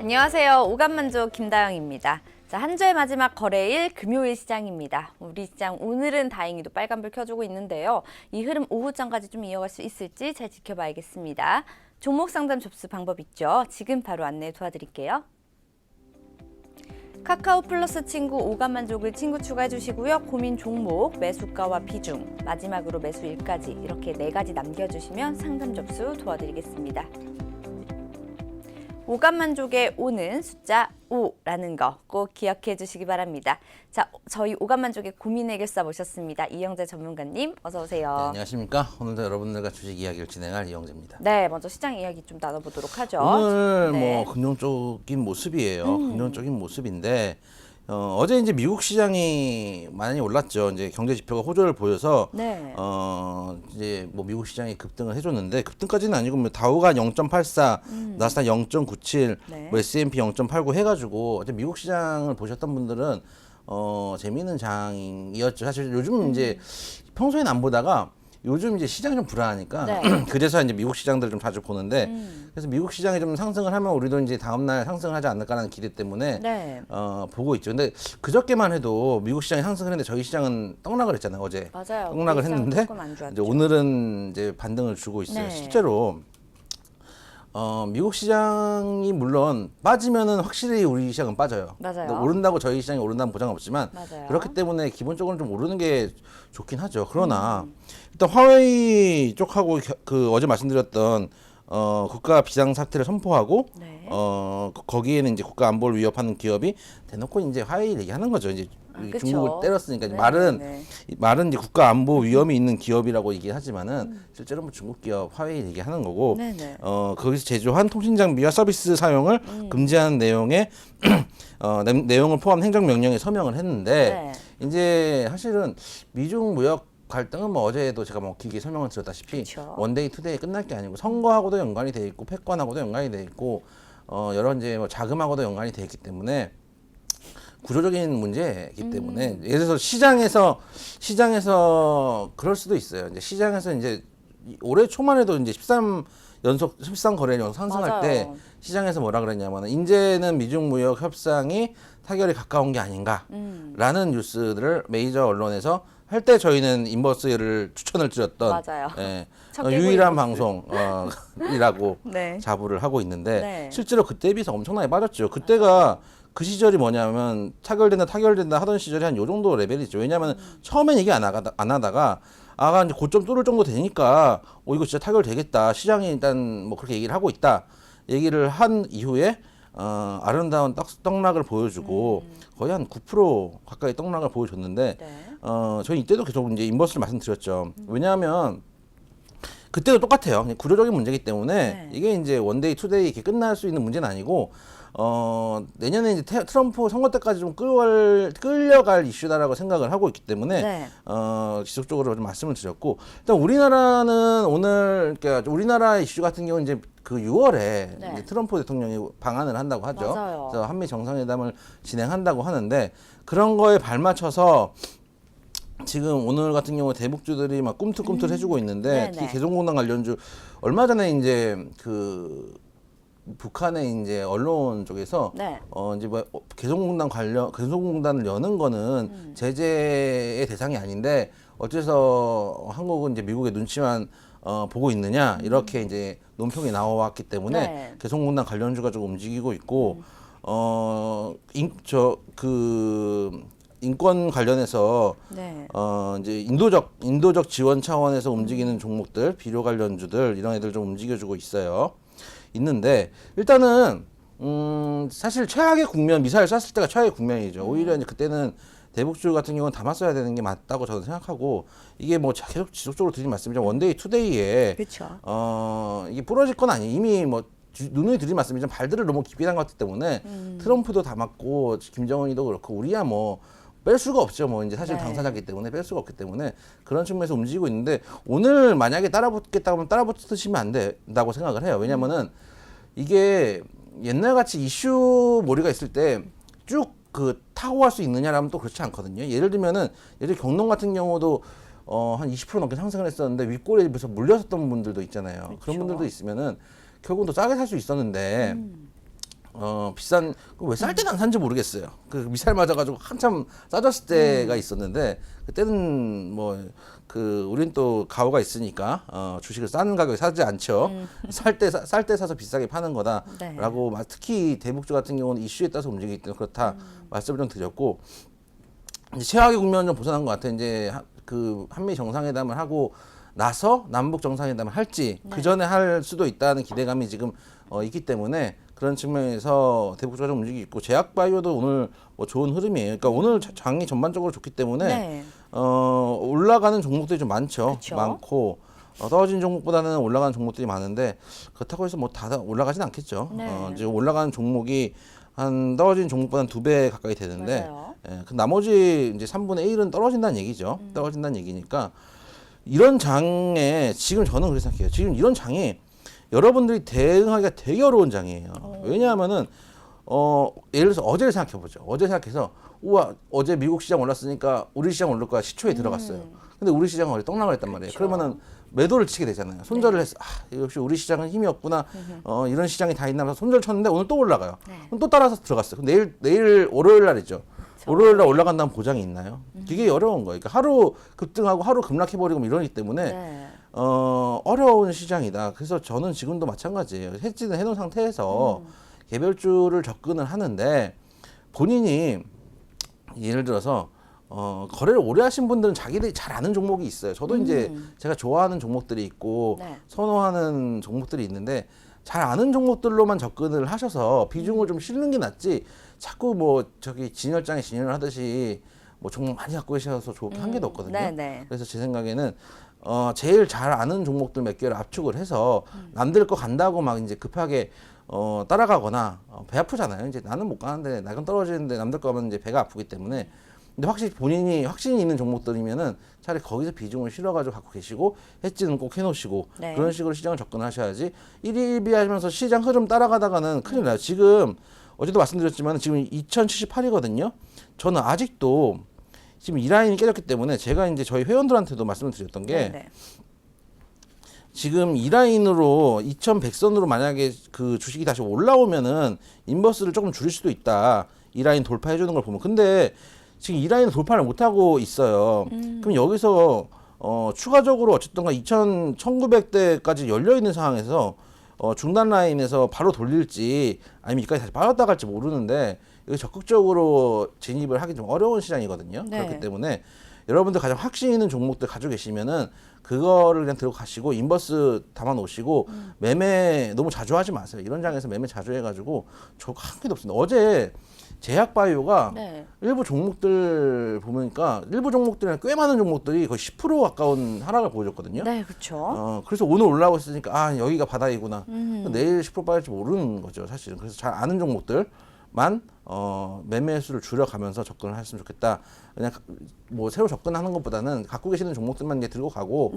안녕하세요. 오감만족 김다영입니다. 자, 한 주의 마지막 거래일 금요일 시장입니다. 우리 시장 오늘은 다행히도 빨간불 켜주고 있는데요. 이 흐름 오후장까지 좀 이어갈 수 있을지 잘 지켜봐야겠습니다. 종목 상담 접수 방법 있죠? 지금 바로 안내 도와드릴게요. 카카오 플러스 친구 오감만족을 친구 추가해 주시고요. 고민 종목, 매수가와 비중, 마지막으로 매수일까지 이렇게 4가지 남겨주시면 상담 접수 도와드리겠습니다. 오감만족의 오는 숫자 5라는 거 꼭 기억해 주시기 바랍니다. 자, 저희 오감만족의 고민 해결사 모셨습니다. 이영재 전문가님 어서 오세요. 네, 안녕하십니까. 오늘도 여러분들과 주식 이야기를 진행할 이영재입니다. 네, 먼저 시장 이야기 좀 나눠보도록 하죠. 오늘 네. 뭐 긍정적인 모습이에요. 긍정적인 모습인데 어제 이제 미국 시장이 많이 올랐죠. 이제 경제 지표가 호조를 보여서 네. 이제 뭐 미국 시장이 급등을 해줬는데 급등까지는 아니고 뭐 다우가 0.84, 나스닥 0.97, 네. 뭐 S&P 0.89 해가지고 어제 미국 시장을 보셨던 분들은 재미있는 장이었죠. 사실 요즘 이제 평소에는 안 보다가 요즘 이제 시장이 좀 불안하니까 네. 그래서 이제 미국 시장들을 좀 자주 보는데 그래서 미국 시장이 좀 상승을 하면 우리도 이제 다음날 상승을 하지 않을까라는 기대 때문에 네. 보고 있죠. 근데 그저께만 해도 미국 시장이 상승을 했는데 저희 시장은 떡락을 했잖아요. 어제 맞아요. 떡락을 시장 했는데 조금 안 좋았죠. 이제 오늘은 이제 반등을 주고 있어요. 네. 실제로 미국 시장이 물론 빠지면은 확실히 우리 시장은 빠져요. 맞아요. 근데 오른다고 저희 시장이 오른다는 보장은 없지만 맞아요. 그렇기 때문에 기본적으로 좀 오르는 게 좋긴 하죠. 그러나 일단 화웨이 쪽하고 그 어제 말씀드렸던 국가 비상 사태를 선포하고 네. 거기에는 이제 국가 안보를 위협하는 기업이 대놓고 이제 화웨이 얘기하는 거죠. 이제 그쵸. 중국을 때렸으니까 네, 말은 네. 말은 이제 국가 안보 위험이 있는 기업이라고 얘기하지만은 실제로 뭐 중국 기업 화웨이 얘기하는 거고 네네. 거기서 제조한 통신 장비와 서비스 사용을 금지하는 내용의 내용을 포함한 행정명령에 서명을 했는데 이제 사실은 미중 무역 갈등은 뭐 어제도 제가 뭐 길게 설명을 드렸다시피 그쵸. 원데이 투데이 끝날 게 아니고 선거하고도 연관이 돼 있고 패권하고도 연관이 돼 있고 여러 이제 뭐 자금하고도 연관이 돼 있기 때문에 구조적인 문제이기 때문에 예를 들어서 시장에서 그럴 수도 있어요. 이제 시장에서 이제 올해 초만 해도 이제 13 거래일 연속 상승할 맞아요. 때 시장에서 뭐라 그랬냐면 이제는 미중 무역 협상이 타결이 가까운 게 아닌가라는 뉴스들을 메이저 언론에서 할 때 저희는 인버스를 추천을 드렸던 맞아요. 예, 첫 개구 유일한 인버스. 방송이라고 네. 자부를 하고 있는데 네. 실제로 그때에 비해서 엄청나게 빠졌죠. 그때가 그 시절이 뭐냐면 타결된다 하던 시절이 한 요 정도 레벨이죠. 왜냐하면 처음엔 얘기 안 하다가 이제 고점 뚫을 정도 되니까 이거 진짜 타결되겠다. 시장이 일단 뭐 그렇게 얘기를 하고 있다. 얘기를 한 이후에 아름다운 떡락을 보여주고 거의 한 9% 가까이 떡락을 보여줬는데 네. 저희 이때도 계속 이제 인버스를 말씀드렸죠. 왜냐하면 그때도 똑같아요. 그냥 구조적인 문제이기 때문에 네. 이게 이제 원데이 투데이 이렇게 끝날 수 있는 문제는 아니고 내년에 이제 트럼프 선거 때까지 좀 끌려갈 이슈다라고 생각을 하고 있기 때문에 네. 지속적으로 좀 말씀을 드렸고 일단 우리나라는 오늘 그러니까 우리나라 이슈 같은 경우는 이제 그 6월에 네. 이제 트럼프 대통령이 방한을 한다고 하죠. 맞아요. 그래서 한미 정상회담을 진행한다고 하는데 그런 거에 발맞춰서 지금 오늘 같은 경우 대북주들이 막 꿈틀꿈틀 해주고 있는데 네네. 특히 개성공단 관련주 얼마 전에 이제 그 북한의 이제 언론 쪽에서 네. 이제 뭐 개성공단을 여는 거는 제재의 대상이 아닌데 어째서 한국은 이제 미국의 눈치만 보고 있느냐 이렇게 이제 논평이 나와왔기 때문에 네. 개성공단 관련주가 좀 움직이고 있고 인권 관련해서 네. 이제 인도적 지원 차원에서 움직이는 종목들, 비료 관련주들 이런 애들 좀 움직여주고 있는데 일단은 사실 최악의 국면 미사일 쐈을 때가 최악의 국면이죠. 오히려 이제 그때는 대북주 같은 경우는 담았어야 되는 게 맞다고 저는 생각하고 이게 뭐 계속 지속적으로 드린 말씀이지만 원데이 투데이에 그렇죠. 이게 부러질 건 아니에요. 이미 뭐 누누이 드린 말씀이지만 발들을 너무 깊이 담갔기 때문에 트럼프도 담았고 김정은이도 그렇고 우리야 뭐 뺄 수가 없죠. 뭐 이제 사실 네. 당사자기 때문에 뺄 수가 없기 때문에 그런 측면에서 움직이고 있는데 오늘 만약에 따라붙겠다고 하면 따라붙으시면 안 된다고 생각을 해요. 왜냐면은 이게 옛날같이 이슈 몰이가 있을 때 쭉 그 타고 갈 수 있느냐라면 또 그렇지 않거든요. 예를 들면은 경농 같은 경우도 한 20% 넘게 상승을 했었는데 윗골에 비해서 물렸었던 분들도 있잖아요. 그렇죠. 그런 분들도 있으면은 결국은 더 싸게 살 수 있었는데 비싼 왜 쌀 때는 안 산지 모르겠어요. 그 미사일 맞아가지고 한참 싸졌을 때가 있었는데 그때는 뭐 그 우린 또 가오가 있으니까 주식을 싼 가격에 사지 않죠. 쌀 때 사서 비싸게 파는 거다라고 특히 대북주 같은 경우는 이슈에 따라서 움직이기 때문에 그렇다 말씀을 좀 드렸고 이제 최악의 국면은 좀 벗어난 것 같아요. 이제 그 한미 정상회담을 하고 나서 남북 정상회담을 할지 그 전에 할 수도 있다는 기대감이 지금 있기 때문에 그런 측면에서 대북주가 좀 움직이고 있고 제약바이오도 오늘 뭐 좋은 흐름이에요. 그러니까 오늘 장이 전반적으로 좋기 때문에 올라가는 종목들이 좀 많죠. 그쵸? 많고 떨어진 종목보다는 올라가는 종목들이 많은데 그렇다고 해서 뭐 다 올라가진 않겠죠. 지금 올라가는 종목이 한 떨어진 종목보다는 2배 가까이 되는데 그 나머지 이제 3분의 1은 떨어진다는 얘기죠. 떨어진다는 얘기니까 이런 장에 지금 저는 그렇게 생각해요. 지금 이런 장이 여러분들이 대응하기가 되게 어려운 장이에요. 왜냐하면은 예를 들어서 어제를 생각해 보죠. 어제 생각해서 우와 어제 미국 시장 올랐으니까 우리 시장 오를 거야 시초에 들어갔어요. 근데 우리 시장은 어제 떡락을 했단 말이에요. 그러면은 매도를 치게 되잖아요. 손절을 해서 역시 우리 시장은 힘이 없구나. 이런 시장이 다 있나 봐서 손절 쳤는데 오늘 또 올라가요. 그럼 또 따라서 들어갔어요. 그럼 내일 월요일 날이죠. 월요일 날 올라간다는 보장이 있나요? 되게 어려운 거예요. 그러니까 하루 급등하고 하루 급락해버리고 이러기 때문에 어려운 시장이다. 그래서 저는 지금도 마찬가지예요. 해지는 해놓은 상태에서 개별주를 접근을 하는데 본인이 예를 들어서 거래를 오래 하신 분들은 자기들이 잘 아는 종목이 있어요. 저도 이제 제가 좋아하는 종목들이 있고 선호하는 종목들이 있는데 잘 아는 종목들로만 접근을 하셔서 비중을 좀 실는 게 낫지 자꾸 뭐 저기 진열장에 진열을 하듯이 뭐 종목 많이 갖고 계셔서 좋은 게 한 개도 없거든요. 그래서 제 생각에는 제일 잘 아는 종목들 몇 개를 압축을 해서 남들 거 간다고 막 이제 급하게 따라가거나 배 아프잖아요. 이제 나는 못 가는데 나는 떨어지는데 남들 거 하면 이제 배가 아프기 때문에 근데 확실히 본인이 확신이 있는 종목들이면은 차라리 거기서 비중을 실어가지고 갖고 계시고 해지는 꼭 해놓으시고 그런 식으로 시장을 접근하셔야지 일희일비하면서 시장 흐름 따라가다가는 큰일 나요. 지금 어제도 말씀드렸지만 지금 2078이거든요. 저는 아직도 지금 이 라인이 깨졌기 때문에 제가 이제 저희 회원들한테도 말씀을 드렸던 게 지금 이 라인으로 2100선으로 만약에 그 주식이 다시 올라오면은 인버스를 조금 줄일 수도 있다. 이 라인 돌파해 주는 걸 보면. 근데 지금 이 라인을 돌파를 못 하고 있어요. 그럼 여기서 추가적으로 어쨌든 1900대까지 열려 있는 상황에서 중단 라인에서 바로 돌릴지 아니면 여기까지 다시 빠졌다 갈지 모르는데 여기 적극적으로 진입을 하기 좀 어려운 시장이거든요. 그렇기 때문에 여러분들 가장 확신 있는 종목들 가지고 계시면은 그거를 그냥 들고 가시고 인버스 담아 놓으시고 매매 너무 자주 하지 마세요. 이런 장에서 매매 자주 해가지고 저 한 개도 없습니다. 어제 제약바이오가 일부 종목들 보니까 일부 종목들이나 꽤 많은 종목들이 거의 10% 가까운 하락을 보여줬거든요. 네, 그렇죠. 그래서 오늘 올라오고 있으니까 여기가 바닥이구나. 내일 10% 빠질지 모르는 거죠, 사실은. 그래서 잘 아는 종목들만 매매 수를 줄여가면서 접근을 했으면 좋겠다. 그냥 뭐 새로 접근하는 것보다는 갖고 계시는 종목들만 이제 들고 가고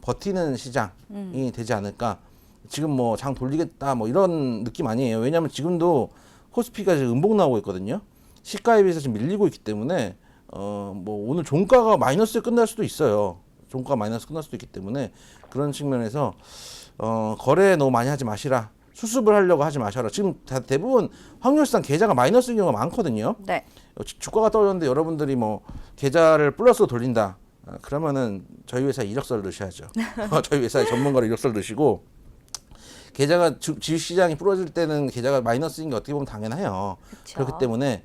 버티는 시장이 되지 않을까. 지금 뭐 장 돌리겠다 뭐 이런 느낌 아니에요. 왜냐하면 지금도 코스피가 지금 음봉 나오고 있거든요. 시가에 비해서 지금 밀리고 있기 때문에 뭐 오늘 종가가 마이너스에 끝날 수도 있어요. 종가 마이너스 끝날 수도 있기 때문에 그런 측면에서 거래 너무 많이 하지 마시라. 수습을 하려고 하지 마셔라. 지금 대부분 확률상 계좌가 마이너스인 경우가 많거든요. 주가가 떨어졌는데 여러분들이 뭐 계좌를 플러스로 돌린다. 그러면은 저희 회사에 이력서를 넣으셔야죠. 저희 회사에 전문가로 이력서를 넣으시고 계좌가 주식시장이 부러질 때는 계좌가 마이너스인 게 어떻게 보면 당연해요. 그렇기 때문에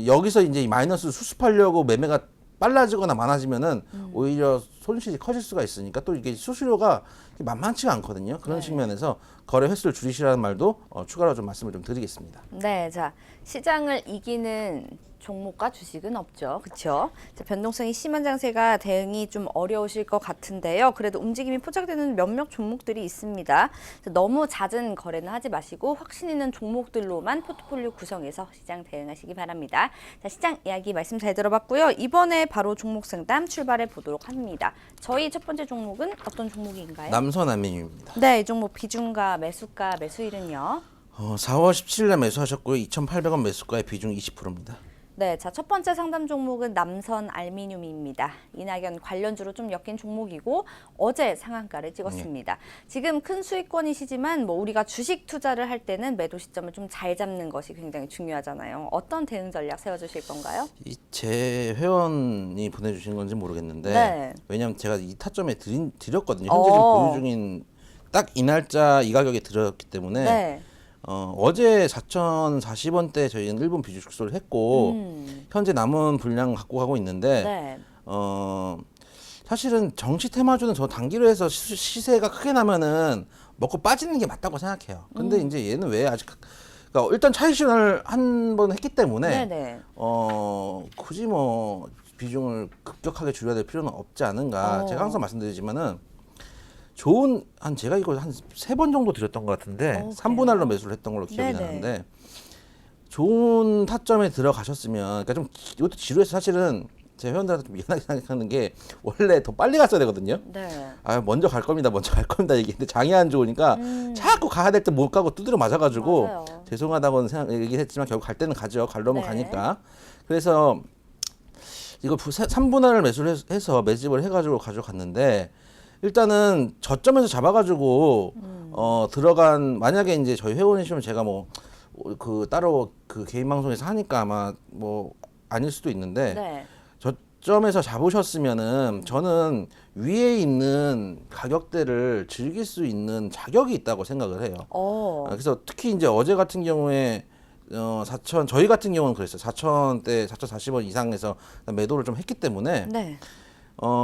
여기서 이제 이 마이너스를 수습하려고 매매가 빨라지거나 많아지면은 오히려 손실이 커질 수가 있으니까 또 이게 수수료가 만만치가 않거든요. 그런 측면에서 거래 횟수를 줄이시라는 말도 추가로 좀 말씀을 좀 드리겠습니다. 네, 자 시장을 이기는 종목과 주식은 없죠, 그렇죠? 변동성이 심한 장세가 대응이 좀 어려우실 것 같은데요. 그래도 움직임이 포착되는 몇몇 종목들이 있습니다. 너무 잦은 거래는 하지 마시고 확신 있는 종목들로만 포트폴리오 구성해서 시장 대응하시기 바랍니다. 자, 시장 이야기 말씀 잘 들어봤고요. 이번에 바로 종목 상담 출발해 보도록 합니다. 저희 첫 번째 종목은 어떤 종목인가요? 남선알미늄입니다. 네, 이 종목 비중과 매수가, 매수일은요? 4월 17일에 매수하셨고요. 2,800원 매수가의 비중 20%입니다. 네, 자, 첫 번째 상담 종목은 남선 알미늄입니다. 이낙연 관련주로 좀 엮인 종목이고 어제 상한가를 찍었습니다. 지금 큰 수익권이시지만 뭐 우리가 주식 투자를 할 때는 매도 시점을 좀 잘 잡는 것이 굉장히 중요하잖아요. 어떤 대응 전략 세워주실 건가요? 제 회원이 보내주신 건지 모르겠는데 네. 왜냐하면 제가 이 타점에 드렸거든요. 현재 지금 보유 중인 딱 이 날짜 이 가격에 드렸기 때문에 네. 어제 4,040원대 저희는 1분 비중 축소를 했고 현재 남은 분량 갖고 가고 있는데 네. 사실은 정치 테마주는 저 단기로 해서 시세가 크게 나면은 먹고 빠지는 게 맞다고 생각해요. 근데 이제 얘는 왜 아직 그러니까 일단 차익 실현을 한 번 했기 때문에 네네. 굳이 뭐 비중을 급격하게 줄여야 될 필요는 없지 않은가. 제가 항상 말씀드리지만은 좋은 한 제가 이걸 한 3번 정도 드렸던 것 같은데 3분할로 매수를 했던 걸로 기억이 네네. 나는데 좋은 타점에 들어가셨으면 그러니까 좀 이것도 지루해서 사실은 제 회원들한테 좀 미안하게 생각하는 게 원래 더 빨리 갔어야 되거든요. 네. 아 먼저 갈 겁니다. 먼저 갈 겁니다. 얘기했는데 장이 안 좋으니까 자꾸 가야 될 때 못 가고 두드려 맞아가지고 맞아요. 죄송하다고는 얘기했지만 결국 갈 때는 가죠. 갈려면 네. 가니까. 그래서 이거 3분할을 매수를 해서 매집을 해가지고 가져갔는데 일단은 저점에서 잡아가지고 들어간 만약에 이제 저희 회원이시면 제가 뭐 그 따로 그 개인 방송에서 하니까 아마 뭐 아닐 수도 있는데 네. 저점에서 잡으셨으면은 저는 위에 있는 가격대를 즐길 수 있는 자격이 있다고 생각을 해요. 그래서 특히 이제 어제 같은 경우에 4천 저희 같은 경우는 그랬어요. 4천대 4,040원 이상에서 매도를 좀 했기 때문에 네.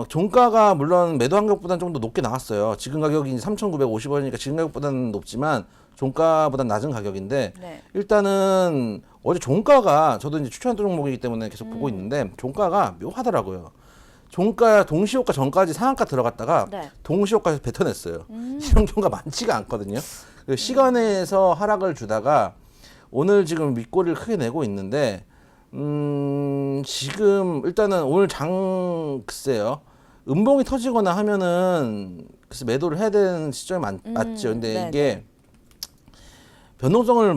종가가 물론 매도 한격보다는 좀 더 높게 나왔어요. 지금 가격이 3,950원이니까 지금 가격보다는 높지만 종가보다 낮은 가격인데 네. 일단은 어제 종가가 저도 이제 추천했던 종목이기 때문에 계속 보고 있는데 종가가 묘하더라고요. 종가 동시효과 전까지 상한가 들어갔다가 네. 동시효과에서 뱉어냈어요. 이런 경우가 많지가 않거든요. 그 시간에서 하락을 주다가 오늘 지금 윗꼬리를 크게 내고 있는데 지금 일단은 오늘 글쎄요. 음봉이 터지거나 하면은 글쎄 매도를 해야 되는 시점이 맞죠. 근데 네네. 이게 변동성을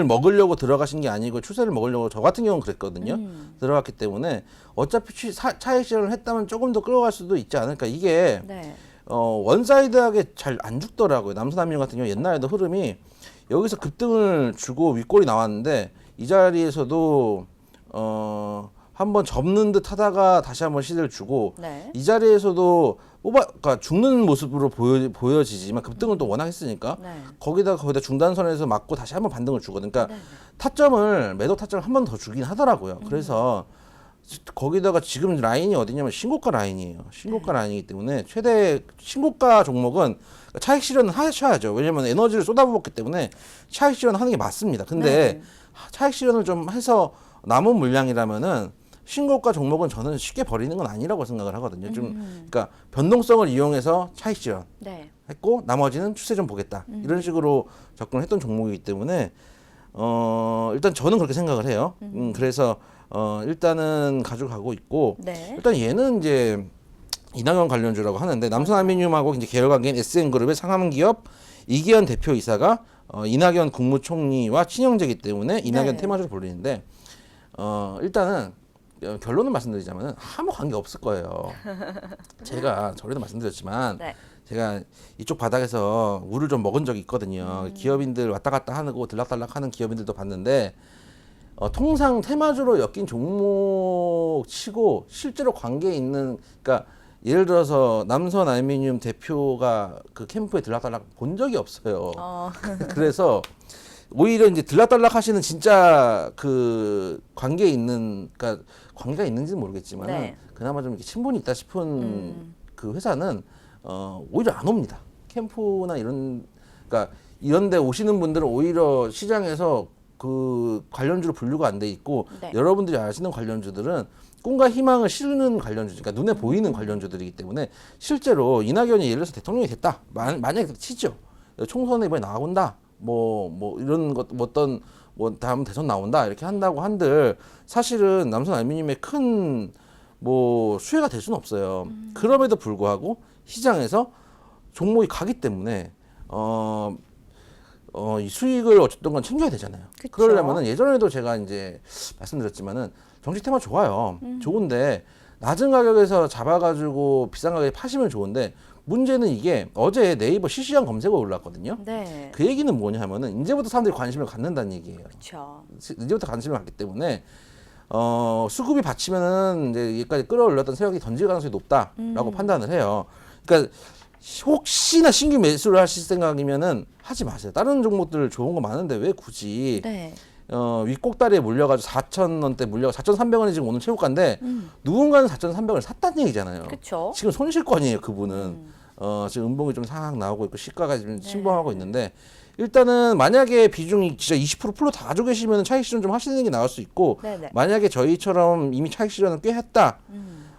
먹으려고 들어가신 게 아니고 추세를 먹으려고 저 같은 경우는 그랬거든요. 들어갔기 때문에 어차피 차익 실현을 했다면 조금 더 끌어갈 수도 있지 않을까. 이게 네. 원사이드하게 잘 안 죽더라고요. 남서남유 같은 경우 옛날에도 흐름이 여기서 급등을 주고 윗골이 나왔는데 이 자리에서도 한번 접는 듯 하다가 다시 한번 시대를 주고 네. 이 자리에서도 그러니까 죽는 모습으로 보여지지만 급등을 또 워낙 했으니까 네. 거기다 중단선에서 맞고 다시 한번 반등을 주거든. 그러니까 네. 매도 타점을 한 번 더 주긴 하더라고요. 그래서 거기다가 지금 라인이 어디냐면 신고가 라인이에요. 신고가 라인이기 때문에 최대 신고가 종목은 차익 실현은 하셔야죠. 왜냐면 에너지를 쏟아부었기 때문에 차익 실현을 하는 게 맞습니다. 근데 차익 실현을 좀 해서 남은 물량이라면은 신고가 종목은 저는 쉽게 버리는 건 아니라고 생각을 하거든요. 좀 그러니까 변동성을 이용해서 차익 실현 네. 했고 나머지는 추세 좀 보겠다. 이런 식으로 접근을 했던 종목이기 때문에 일단 저는 그렇게 생각을 해요. 그래서 일단은 가져가고 있고 네. 일단 얘는 이제 이낙연 관련주라고 하는데 남선알미늄하고 이제 계열 관계인 SN그룹의 상하기업 이기현 대표이사가 이낙연 국무총리와 친형제이기 때문에 이낙연 네. 테마주로 불리는데 일단은 결론을 말씀드리자면 아무 관계 없을 거예요. 제가 전에도 말씀드렸지만 네. 제가 이쪽 바닥에서 물을 좀 먹은 적이 있거든요. 기업인들 왔다 갔다 하고 들락달락하는 기업인들도 봤는데 통상 테마주로 엮인 종목 치고 실제로 관계에 있는 그러니까 예를 들어서 남선 알미늄 대표가 그 캠프에 들락달락 본 적이 없어요. 그래서 오히려 이제 들락달락 하시는 진짜 그 관계에 있는 그러니까 관계가 있는지는 모르겠지만 네. 그나마 좀 이렇게 친분이 있다 싶은 그 회사는 오히려 안 옵니다. 캠프나 그러니까 이런 데 오시는 분들은 오히려 시장에서 그 관련주로 분류가 안 돼 있고 네. 여러분들이 아시는 관련주들은 꿈과 희망을 실는 관련주, 그러니까 눈에 보이는 관련주들이기 때문에 실제로 이낙연이 예를 들어서 대통령이 됐다. 만약에 치죠. 총선에 이번에 나온다. 뭐 이런 것 어떤 뭐 다음 대선 나온다 이렇게 한다고 한들 사실은 남선 알미늄의 큰 뭐 수혜가 될 수는 없어요. 그럼에도 불구하고 시장에서 종목이 가기 때문에 이 수익을 어쨌든 간 챙겨야 되잖아요. 그쵸. 그러려면은 예전에도 제가 이제 말씀드렸지만은 정책 테마 좋아요. 좋은데 낮은 가격에서 잡아가지고 비싼 가격에 파시면 좋은데 문제는 이게 어제 네이버 실시간 검색어 올랐거든요. 네. 그 얘기는 뭐냐 하면은 이제부터 사람들이 관심을 갖는다는 얘기예요. 그렇죠. 이제부터 관심을 갖기 때문에 수급이 받치면은 이제 여기까지 끌어올렸던 세력이 던질 가능성이 높다라고 판단을 해요. 그러니까 혹시나 신규 매수를 하실 생각이면은 하지 마세요. 다른 종목들 좋은 거 많은데 왜 굳이 네. 윗꼭다리에 물려가지고 4,000원대 물려 4,300원이 지금 오늘 최고가인데 누군가는 4,300원을 샀다는 얘기잖아요. 그렇죠. 지금 손실권이에요, 그분은. 지금 음봉이 좀 상향 나오고 있고 시가가 지금 침범하고 있는데 일단은 만약에 비중이 진짜 20% 풀로 다 가지고 계시면 차익 실현 좀 하시는 게 나을 수 있고 네네. 만약에 저희처럼 이미 차익 실현을 꽤 했다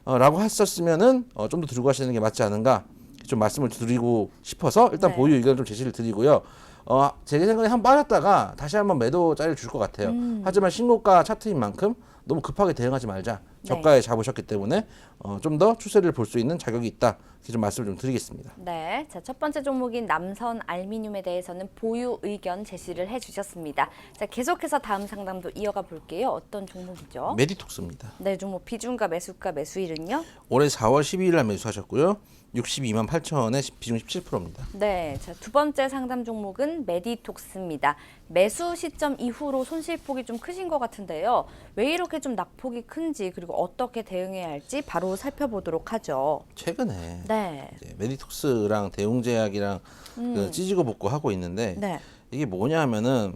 라고 했었으면은 좀 더 들고 가시는 게 맞지 않은가 좀 말씀을 드리고 싶어서 일단 네. 보유 의견을 좀 제시를 드리고요. 제 생각에 한 빠졌다가 다시 한번 매도 자리를 줄 것 같아요. 하지만 신고가 차트인 만큼 너무 급하게 대응하지 말자. 저가에 잡으셨기 때문에 좀 더 추세를 볼 수 있는 자격이 있다. 이렇게 좀 말씀을 좀 드리겠습니다. 네, 자, 첫 번째 종목인 남선 알미늄에 대해서는 보유 의견 제시를 해주셨습니다. 자, 계속해서 다음 상담도 이어가 볼게요. 어떤 종목이죠? 메디톡스입니다. 네, 종목 비중가 매수가 매수일은요? 올해 4월 12일 날 매수하셨고요. 62만 8천 원에 비중 17%입니다. 네, 자, 두 번째 상담 종목은 메디톡스입니다. 매수 시점 이후로 손실폭이 좀 크신 것 같은데요. 왜 이렇게 좀 낙폭이 큰지 그리고 어떻게 대응해야 할지 바로 살펴보도록 하죠. 최근에 네, 이제 메디톡스랑 대웅제약이랑 그 찌지고 볶고 하고 있는데 네, 이게 뭐냐 하면은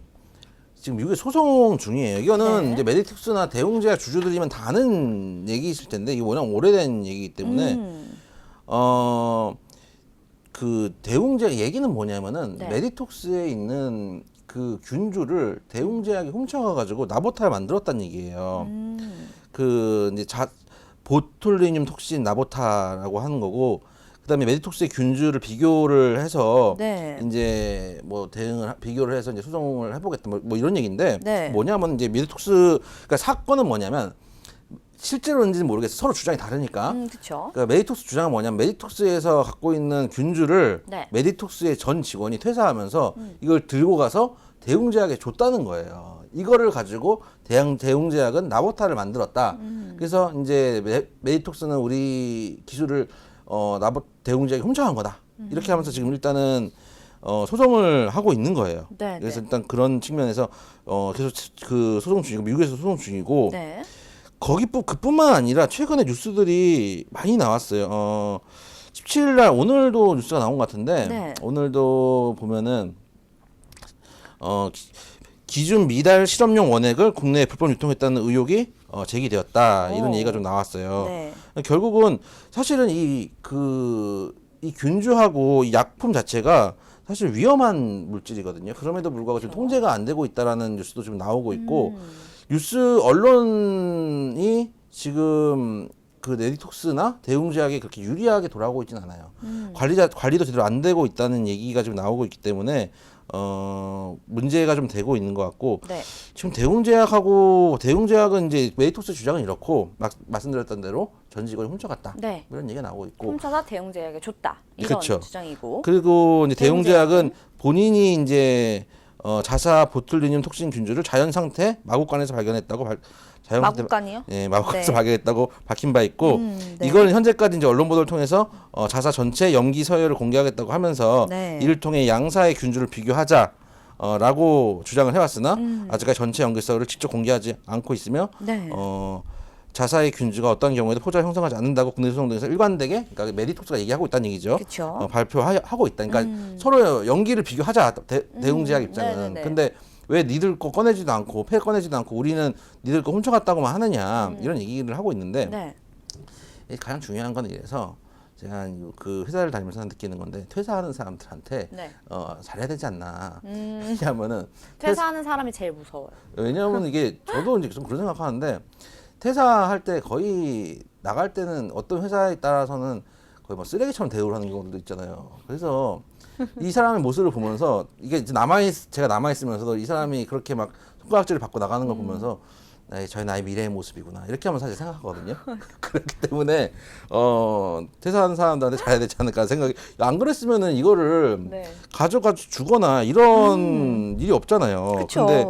지금 미국에 소송 중이에요. 이거는 네. 이제 메디톡스나 대웅제약 주주들이면 다 아는 얘기이실 텐데 이게 워낙 오래된 얘기이기 때문에 그 대웅제약 얘기는 뭐냐면은 네. 메디톡스에 있는 그 균주를 대웅제약이 훔쳐가가지고 나보타를 만들었다는 얘기예요. 그 이제 보툴리늄 톡신 나보타라고 하는 거고 그다음에 메디톡스의 균주를 비교를 해서 네. 이제 뭐 비교를 해서 이제 소송을 해보겠다 뭐 이런 얘기인데 네. 뭐냐면 이제 메디톡스 그러니까 사건은 뭐냐면 실제로인지는 모르겠어 서로 주장이 다르니까 그렇죠. 그러니까 메디톡스 주장은 뭐냐면 메디톡스에서 갖고 있는 균주를 네. 메디톡스의 전 직원이 퇴사하면서 이걸 들고 가서 대웅제약에 줬다는 거예요. 이거를 가지고 대웅제약은 나보타를 만들었다. 그래서 이제 메디톡스는 우리 기술을 대웅제약이 훔쳐간 거다. 이렇게 하면서 지금 일단은 소송을 하고 있는 거예요. 네, 그래서 네. 일단 그런 측면에서 계속 그 소송 중이고 미국에서 소송 중이고 네. 그뿐만 아니라 최근에 뉴스들이 많이 나왔어요. 17일 날 오늘도 뉴스가 나온 것 같은데 네. 오늘도 보면은 기준 미달 실험용 원액을 국내에 불법 유통했다는 의혹이 제기되었다. 이런 오. 얘기가 좀 나왔어요. 네. 결국은 사실은 이 균주하고 이 약품 자체가 사실 위험한 물질이거든요. 그럼에도 불구하고 지금 통제가 안 되고 있다라는 뉴스도 지금 나오고 있고 뉴스 언론이 지금 그 메디톡스나 대웅제약이 그렇게 유리하게 돌아가고 있지는 않아요. 관리도 제대로 안 되고 있다는 얘기가 지금 나오고 있기 때문에 문제가 좀 되고 있는 것 같고 네. 지금 대웅제약은 이제 메디톡스 주장은 이렇고 말씀드렸던 대로 전 직원이 훔쳐갔다. 네. 이런 얘기가 나오고 있고 훔쳐서 대웅제약에 줬다. 이런 그쵸. 주장이고. 그리고 이제 대웅제약은 대웅제약은 본인이 이제 자사 보툴리늄 톡신 균주를 자연 상태 마구간에서 발견했다고 자연 상태 마구간이요? 예, 마구간에서 네. 발견했다고 밝힌 바 있고 네. 이걸 현재까지 이제 언론 보도를 통해서 자사 전체 연기 서열을 공개하겠다고 하면서 네. 이를 통해 양사의 균주를 비교하자. 라고 주장을 해왔으나 아직까지 전체 연기 서열을 직접 공개하지 않고 있으며 네. 자사의 균주가 어떤 경우에도 포자를 형성하지 않는다고 국내 소송 등에서 일관되게 그러니까 메디톡스가 얘기하고 있다는 얘기죠. 그쵸. 발표하고 있다. 그러니까 서로 연기를 비교하자. 대웅제약 입장은. 네네네. 근데 왜 니들 거 꺼내지도 않고 폐 꺼내지도 않고 우리는 니들 거 훔쳐갔다고만 하느냐 이런 얘기를 하고 있는데 네. 가장 중요한 건 이래서 제가 그 회사를 다니면서 느끼는 건데 퇴사하는 사람들한테 네. 잘해야 되지 않나. 왜냐하면은 퇴사하는 사람이 제일 무서워요. 왜냐하면 이게 저도 이제 좀 그런 생각하는데 퇴사할 때 거의 나갈 때는 어떤 회사에 따라서는 거의 뭐 쓰레기처럼 대우를 하는 경우도 있잖아요. 그래서 이 사람의 모습을 보면서 이게 이제 제가 남아 있으면서도 이 사람이 그렇게 막 손가락질을 받고 나가는 걸 보면서 저희 나의 미래의 모습이구나 이렇게 하면 사실 생각하거든요. 그렇기 때문에 퇴사하는 사람들한테 잘해야 되지 않을까 생각이. 안 그랬으면은 이거를 네. 가져가 주거나 이런 일이 없잖아요. 그쵸. 근데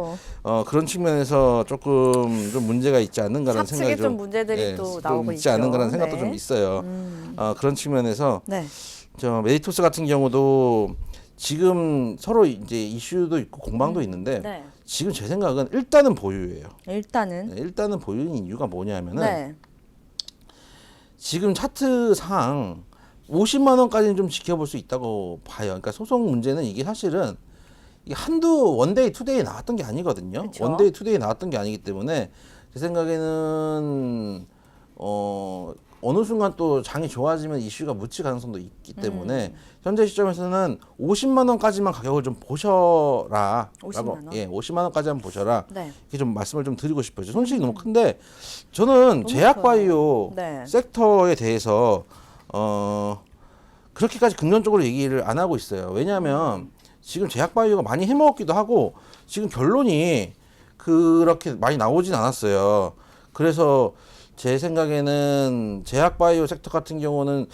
그런 측면에서 조금 좀 문제가 있지 않는가라는 사측에 생각이 좀 문제들이 또 좀 나오고 있지 있죠. 않은가라는 생각도 네. 좀 있어요. 그런 측면에서 네. 저 메디토스 같은 경우도 지금 서로 이제 이슈도 있고 공방도 있는데 네. 지금 제 생각은 일단은 보유예요. 일단은 일단은 보유인 이유가 뭐냐면은 네. 지금 차트상 50만 원까지는 좀 지켜볼 수 있다고 봐요. 그러니까 소송 문제는 이게 사실은 이게 한두 원데이 투데이 나왔던 게 아니거든요. 그쵸. 원데이 투데이 나왔던 게 아니기 때문에 제 생각에는 어느 순간 또 장이 좋아지면 이슈가 묻힐 가능성도 있기 때문에 현재 시점에서는 50만 원까지만 가격을 좀 보셔라. 50만 원? 예, 50만 원까지만 보셔라. 네. 이렇게 좀 말씀을 좀 드리고 싶어요. 손실이 너무 큰데 저는 제약바이오 네. 섹터에 대해서 그렇게까지 긍정적으로 얘기를 안 하고 있어요. 왜냐하면 지금 제약바이오가 많이 해먹기도 하고 지금 결론이 그렇게 많이 나오진 않았어요. 그래서 제 생각에는 제약바이오 섹터 같은 경우는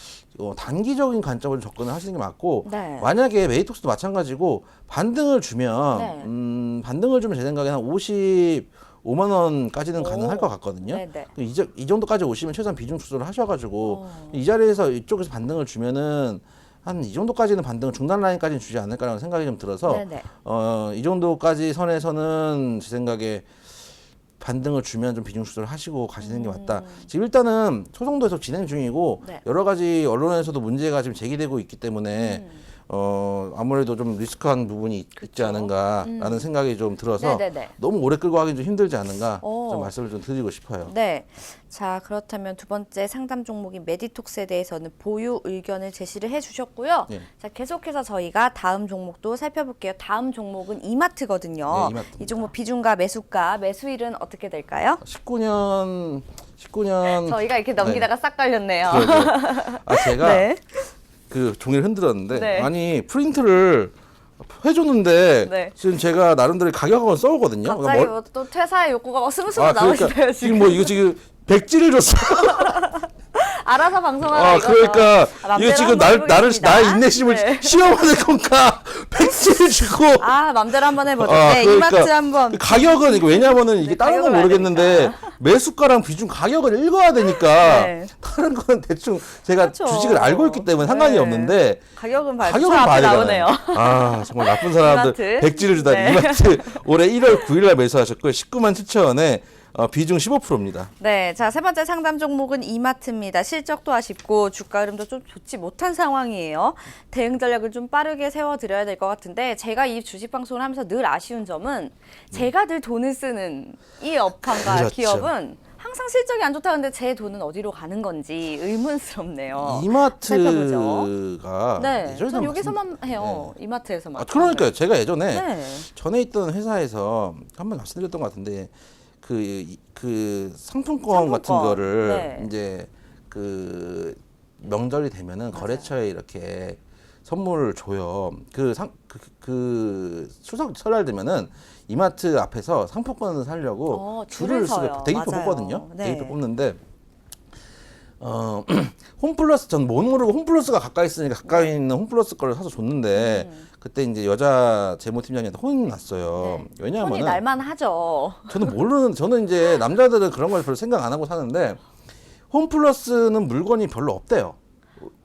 단기적인 관점으로 접근을 하시는 게 맞고 네. 만약에 메디톡스도 마찬가지고 반등을 주면 네. 반등을 주면 제 생각에 한 55만 원까지는 가능할 것 같거든요. 네네. 이 정도까지 오시면 최소한 비중 축소를 하셔가지고 이 자리에서 이쪽에서 반등을 주면은 한 이 정도까지는 반등을 중단 라인까지는 주지 않을까라는 생각이 좀 들어서 네네. 이 정도까지 선에서는 제 생각에 반등을 주면 좀 비중 축소를 하시고 가시는 게 맞다. 지금 일단은 소송도 계속 진행 중이고 네. 여러 가지 언론에서도 문제가 지금 제기되고 있기 때문에 아무래도 좀 리스크한 부분이 있지 않은가라는 생각이 좀 들어서 네네네. 너무 오래 끌고 가긴 좀 힘들지 않은가 오. 좀 말씀을 좀 드리고 싶어요. 네. 자, 그렇다면 두 번째 상담 종목인 메디톡스에 대해서는 보유 의견을 제시를 해주셨고요. 네. 자, 계속해서 저희가 다음 종목도 살펴볼게요. 다음 종목은 이마트거든요. 네, 이마트입니다. 이 종목 비중과 매수가, 매수일은 어떻게 될까요? 19년 저희가 이렇게 넘기다가 싹 깔렸네요. 제가 네. 그 종이를 흔들었는데 네. 아니 프린트를 해줬는데 네. 지금 제가 나름대로 가격은 써오거든요. 갑자기 뭐 또 퇴사의 욕구가 막 스무스무 그러니까 나오시네요, 지금 뭐 이거 지금 백지를 줬어. 알아서 방송하라 이거죠. 그러니까 맘대로 이거 지금 한번 나를 해보겠습니다. 나의 인내심을 네. 시험하는 건가? 백지를 주고. 맘대로 한번 해보죠. 네, 그러니까 이마트 한번. 가격은 이거 왜냐면은 이게 네, 다른 건 가격을 모르겠는데 매수가랑 비중 가격을 읽어야 되니까 네. 다른 거는 대충 제가 그렇죠. 주식을 알고 있기 때문에 상관이 네. 없는데 가격은 가격은 앞에 봐야 나오네요. 되잖아요. 정말 나쁜 사람들 이마트. 백지를 주다니. 네. 이마트 올해 1월 9일 날 매수하셨고요. 19만 7천 원에 비중 15%입니다. 네, 자, 세 번째 상담 종목은 이마트입니다. 실적도 아쉽고 주가 흐름도 좀 좋지 못한 상황이에요. 대응 전략을 좀 빠르게 세워드려야 될 것 같은데 제가 이 주식 방송을 하면서 늘 아쉬운 점은 제가 늘 돈을 쓰는 이 업황과 그렇죠. 기업은 항상 실적이 안 좋다는데 제 돈은 어디로 가는 건지 의문스럽네요. 살펴보죠. 이마트가 네, 예전에 전 한번 여기서만 해요. 이마트에서만. 그러니까요. 제가 예전에 네. 전에 있던 회사에서 한번 말씀드렸던 것 같은데 그 상품권 같은 거를 네. 이제 그 명절이 되면은 거래처에 이렇게 선물을 줘요. 그 추석 설날 되면은 이마트 앞에서 상품권을 사려고 줄을 줄을 서요. 쓰고 대기표 맞아요. 뽑거든요. 네. 대기표 뽑는데 홈플러스 전 못 모르고 홈플러스가 가까이 있으니까 가까이 있는 홈플러스 거를 사서 줬는데 그때 이제 여자 재무팀장님한테 혼이 났어요. 네. 왜냐하면은 손이 날만 하죠. 저는 이제 남자들은 그런 걸 별로 생각 안 하고 사는데 홈플러스는 물건이 별로 없대요.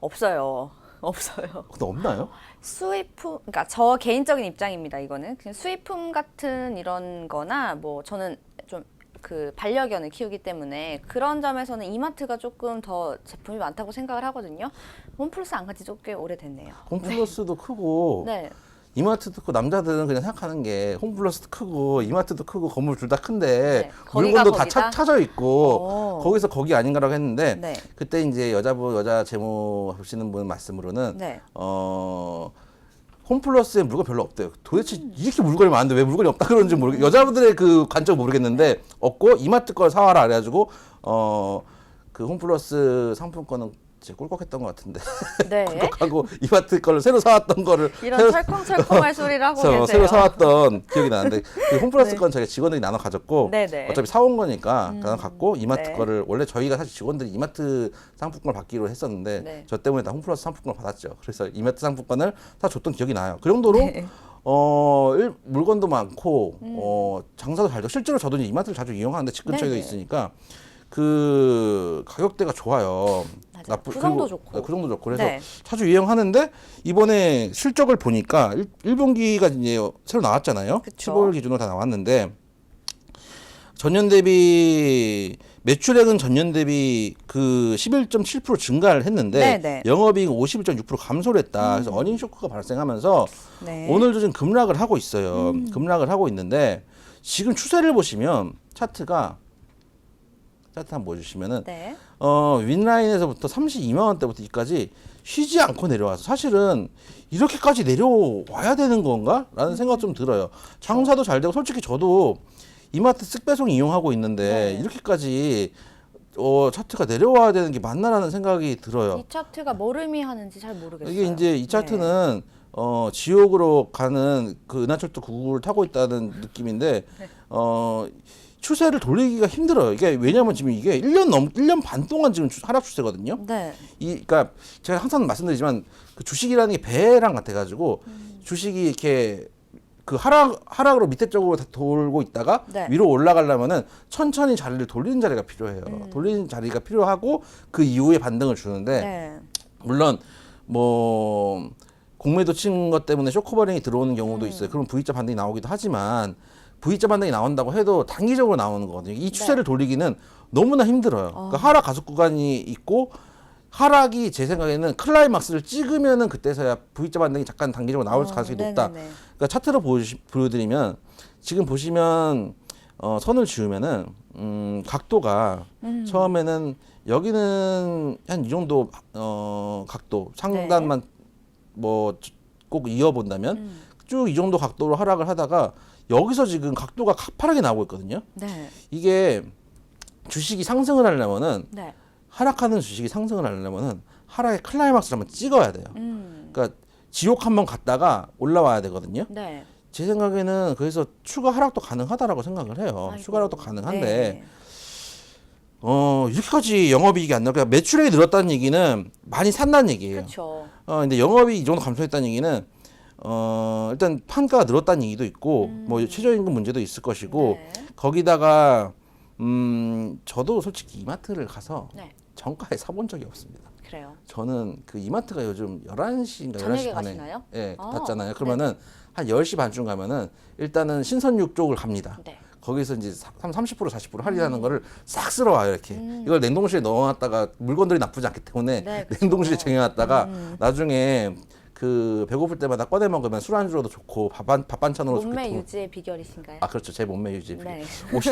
없어요. 없어요. 근데 없나요? 수입품, 그러니까 저 개인적인 입장입니다. 이거는 그냥 수입품 같은 이런 거나 뭐 저는 좀 그 반려견을 키우기 때문에 그런 점에서는 이마트가 조금 더 제품이 많다고 생각을 하거든요. 홈플러스 안 간지 꽤 오래됐네요. 홈플러스도 크고 네. 이마트도 크고 남자들은 그냥 생각하는 게 홈플러스도 크고 이마트도 크고 건물 둘 다 큰데 네. 거기가 물건도 다 거기다? 찾아 있고 오. 거기서 거기 아닌가라고 했는데 네. 그때 이제 여자 재무 하시는 분 말씀으로는 네. 홈플러스에 물건 별로 없대요. 도대체 이렇게 물건이 많은데 왜 물건이 없다 그러는지 모르겠. 여자분들의 그 관점 모르겠는데 없고 이마트 걸 사와라 그래가지고 그 홈플러스 상품권은 진짜 꿀꺽했던 것 같은데 네. 꿀꺽하고 이마트 거를 새로 사왔던 거를 이런 철컹철컹할 소리를 하고 계세요. 새로 사왔던 기억이 나는데 그 홈플러스 네. 건 저희 직원들이 나눠 가졌고 네네. 어차피 사온 거니까 나눠 갖고 이마트 네. 거를 원래 저희가 사실 직원들이 이마트 상품권을 받기로 했었는데 네. 저 때문에 다 홈플러스 상품권을 받았죠. 그래서 이마트 상품권을 다 줬던 기억이 나요. 그 정도로 네. 물건도 많고 장사도 잘 되고 실제로 저도 이제 이마트를 자주 이용하는데 집 근처에 네네. 있으니까 그 가격대가 좋아요. 맞아요. 구성도 그리고- 좋고. 네, 구성도 좋고 그래서 네. 자주 이용하는데 이번에 실적을 보니까 1분기가 이제 새로 나왔잖아요. 그쵸. 15월 기준으로 다 나왔는데 전년 대비 매출액은 전년 대비 그 11.7% 증가를 했는데 네네. 영업이익 51.6% 감소를 했다. 그래서 어닝 쇼크가 발생하면서 네. 오늘도 지금 급락을 하고 있어요. 급락을 하고 있는데 지금 추세를 보시면 차트 한번 보여주시면은 네. 윈라인에서부터 32만 원대부터 여기까지 쉬지 않고 내려와서 사실은 이렇게까지 내려와야 되는 건가라는 생각 좀 들어요. 장사도 잘 되고 솔직히 저도 이마트 쓱배송 이용하고 있는데 네. 이렇게까지 차트가 내려와야 되는 게 맞나라는 생각이 들어요. 이 차트가 뭘 의미하는지 잘 모르겠어요. 이게 이제 이 차트는 지옥으로 가는 그 은하철도 999를 타고 있다는 느낌인데 추세를 돌리기가 힘들어요. 이게 왜냐면 지금 이게 1년 반 동안 지금 하락 추세거든요. 네. 그러니까 제가 항상 말씀드리지만 그 주식이라는 게 배랑 같아가지고 주식이 이렇게 그 하락으로 밑에 쪽으로 돌고 있다가 네. 위로 올라가려면은 천천히 자리를 돌리는 자리가 필요해요. 돌리는 자리가 필요하고 그 이후에 반등을 주는데 네. 물론 뭐 공매도 친 것 때문에 쇼커버링이 들어오는 경우도 있어요. 그럼 V자 반등이 나오기도 하지만 V자 반등이 나온다고 해도 단기적으로 나오는 거거든요. 이 추세를 돌리기는 너무나 힘들어요. 그러니까 하락 가속 구간이 있고 하락이 제 생각에는 클라이막스를 찍으면은 그때서야 V자 반등이 잠깐 단기적으로 나올 가능성이 높다. 네네네. 그러니까 차트로 보여드리면 지금 보시면 선을 지으면은 각도가 처음에는 여기는 한 이 정도 각도 상단만 뭐 꼭 이어본다면 쭉 이 정도 각도로 하락을 하다가 여기서 지금 각도가 가파르게 나오고 있거든요. 네. 이게 주식이 상승을 하려면은 네. 하락하는 주식이 상승을 하려면은 하락의 클라이막스를 한번 찍어야 돼요. 그러니까 지옥 한번 갔다가 올라와야 되거든요. 네. 제 생각에는 그래서 추가 하락도 가능하다라고 생각을 해요. 아이고. 추가 하락도 가능한데 네. 이렇게까지 영업이익이 안 나고 그러니까 매출액이 늘었다는 얘기는 많이 산다는 얘기예요. 그렇죠. 근데 영업이익 이 정도 감소했다는 얘기는 일단 판가가 늘었다는 얘기도 있고 뭐 최저임금 문제도 있을 것이고 네. 거기다가 저도 솔직히 이마트를 가서 네. 정가에 사본 적이 없습니다. 그래요. 저는 그 이마트가 요즘 11시인가 저녁에 11시 반에 가시나요? 예, 아, 닫잖아요. 그러면은 한 10시 반쯤 가면은 일단은 신선육 쪽을 갑니다. 네. 거기서 이제 30% 40% 할인하는 거를 싹 쓸어와요 이렇게. 이걸 냉동실에 넣어놨다가 물건들이 나쁘지 않기 때문에 네, 그쵸. 냉동실에 쟁여놨다가 나중에 그 배고플 때마다 꺼내 먹으면 술안주로도 좋고 밥 반찬으로 몸매 좋고. 유지의 비결이신가요? 아 그렇죠. 제 몸매 유지. 네. 옷이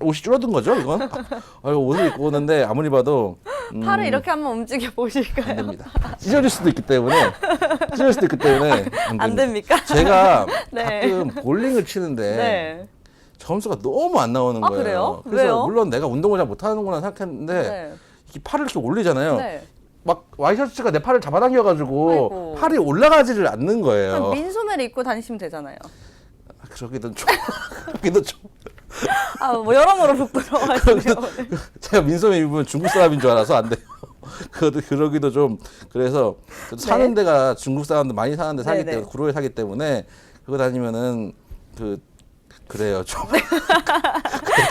옷이 줄어든 거죠 이건? 옷을 입고 오는데 아무리 봐도 팔을 이렇게 한번 움직여 안 보실까요? 됩니다. 찢어질 수도 있기 때문에 안 됩니까? 제가 네. 가끔 볼링을 치는데 네. 점수가 너무 안 나오는 아, 거예요. 그래요? 그래서 왜요? 물론 내가 운동을 잘 못하는구나 생각했는데 네. 이렇게 팔을 이렇게 올리잖아요. 네. 막 와이셔츠가 내 팔을 잡아당겨가지고 아이고. 팔이 올라가지를 않는 거예요. 그럼 민소매를 입고 다니시면 되잖아요. 그러기도 좀 그러기도 좀 아, 뭐 여러모로 부끄러워하시네요. 오늘. 제가 민소매 입으면 중국 사람인 줄 알아서 안 돼요. 그러기도 좀 그래서 저도 사는 데가 중국 사람들 많이 사는데 사기 네네. 때문에 구로에 사기 때문에 그거 다니면은 그래요 좀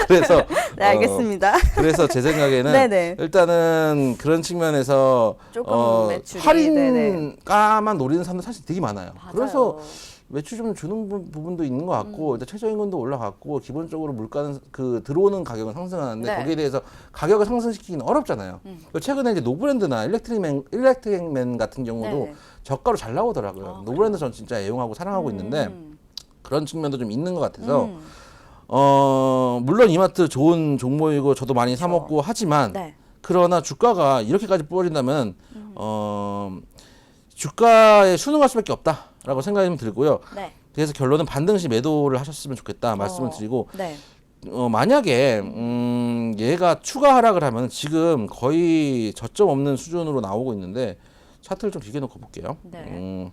그래서 네, 알겠습니다. 그래서 제 생각에는 네네. 일단은 그런 측면에서 조금 매출이, 할인가만 노리는 사람들 사실 되게 많아요. 맞아요. 그래서 매출 좀 주는 부분도 있는 것 같고 일단 최저임금도 올라갔고 기본적으로 물가는 그 들어오는 가격은 상승하는데 네. 거기에 대해서 가격을 상승시키기는 어렵잖아요. 최근에 이제 노브랜드나 일렉트릭맨 같은 경우도 네네. 저가로 잘 나오더라고요. 노브랜드 전 진짜 애용하고 사랑하고 있는데 그런 측면도 좀 있는 것 같아서 물론 이마트 좋은 종목이고 저도 많이 사 먹고 하지만 네. 그러나 주가가 이렇게까지 부어진다면 주가에 순응할 수밖에 없다라고 생각이 좀 들고요. 네. 그래서 결론은 반등 시 매도를 하셨으면 좋겠다 말씀을 드리고 네. 만약에 얘가 추가 하락을 하면 지금 거의 저점 없는 수준으로 나오고 있는데 차트를 좀 길게 놓고 볼게요. 네.